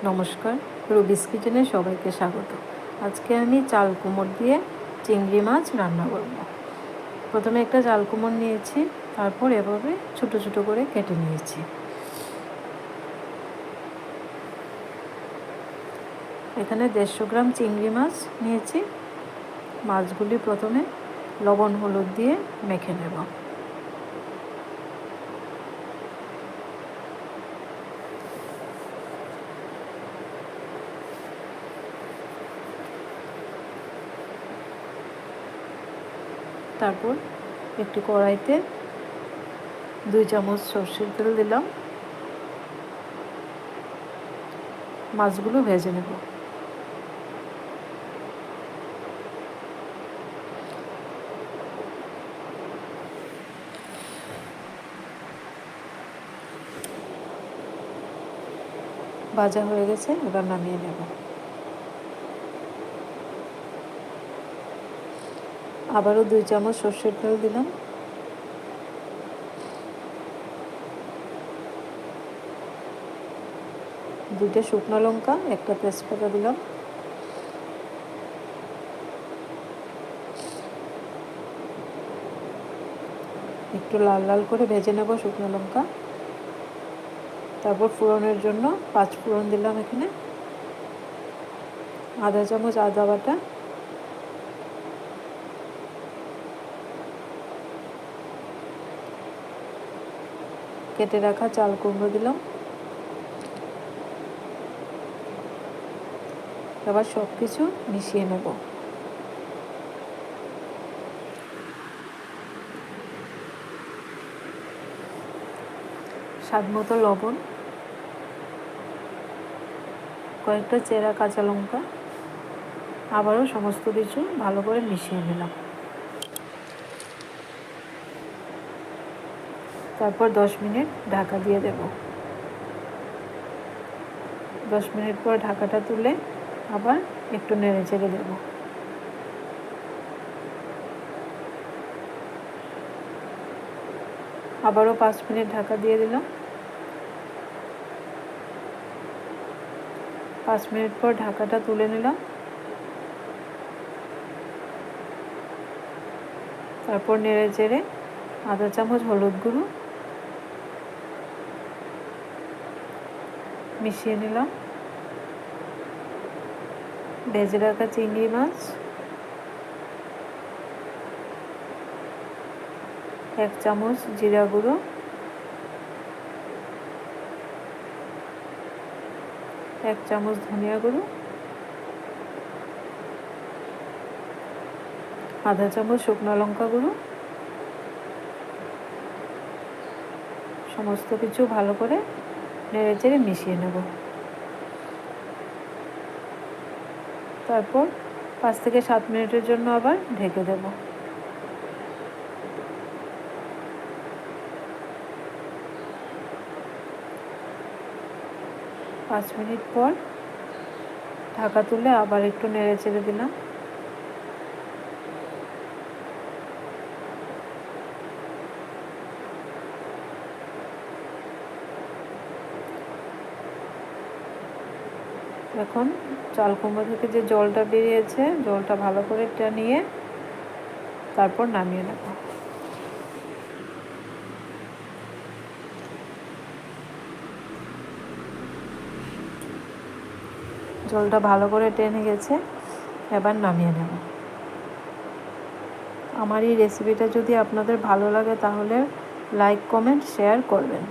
নমস্কার, রুবিস কিচেনে সবাইকে স্বাগত। আজকে আমি চাল কুমড় দিয়ে চিংড়ি মাছ রান্না করব। প্রথমে একটা চাল কুমড় নিয়েছি, তারপর এভাবে ছোট ছোট করে কেটে নিয়েছি। এখানে 150 গ্রাম চিংড়ি মাছ নিয়েছি। মাছগুলি প্রথমে লবণ হলুদ দিয়ে মেখে নেব। তারপর একটি কড়াইতে 2 চামচ সরষের তেল দিলাম। মাছগুলো ভেজে নেব। ভাজা হয়ে গেছে, এবার নামিয়ে নেব। আবারও 2 চামচ সরষের তেল দিলাম। দুটো শুকনো লঙ্কা, একটা তেজপাতা দিলাম। একটু লাল লাল করে ভেজে নেব শুকনো লঙ্কা। তারপর ফোড়নের জন্য 5 ফোড়ন দিলাম। এখানে আধা চামচ আদা বাটা, কেটে রাখা চাল কুমড়ো দিলাম। এবার সব কিছু মিশিয়ে নেব। স্বাদ মতো লবণ, কয়েকটা চেরা কাঁচা লঙ্কা, আবারও সমস্ত কিছু ভালো করে মিশিয়ে নিলাম। তারপর 10 মিনিট ঢাকা দিয়ে দেব। 10 মিনিট পর ঢাকাটা তুলে আবার একটু নেড়ে চেড়ে দেব। আবারও 5 মিনিট ঢাকা দিয়ে দিলাম। 5 মিনিট পর ঢাকাটা তুলে নিলাম। তারপর নেড়ে চেড়ে আধা চামচ হলুদ গুঁড়ো মিশিয়ে নিলাম। ভেজে রাখা চিংড়ি মাছ, 1 চামচ জিরা গুঁড়ো, 1 চামচ ধনিয়া গুঁড়ো, আধা চামচ শুকনো লঙ্কা গুঁড়ো, সমস্ত কিছু ভালো করে নেড়ে চেড়ে মিশিয়ে নেব। তারপর 5 থেকে 7 মিনিটের জন্য আবার ঢেকে দেব। 5 মিনিট পর ঢাকা তুলে আবার একটু নেড়ে চেড়ে দিলাম। এখন চাল কুমড়ো থেকে যে জলটা বেরিয়েছে, জলটা ভালো করে টানিয়ে তারপর নামিয়ে নেব। জলটা ভালো করে টেনে গেছে, এবার নামিয়ে নেব। আমার এই রেসিপিটা যদি আপনাদের ভালো লাগে তাহলে লাইক, কমেন্ট, শেয়ার করবেন।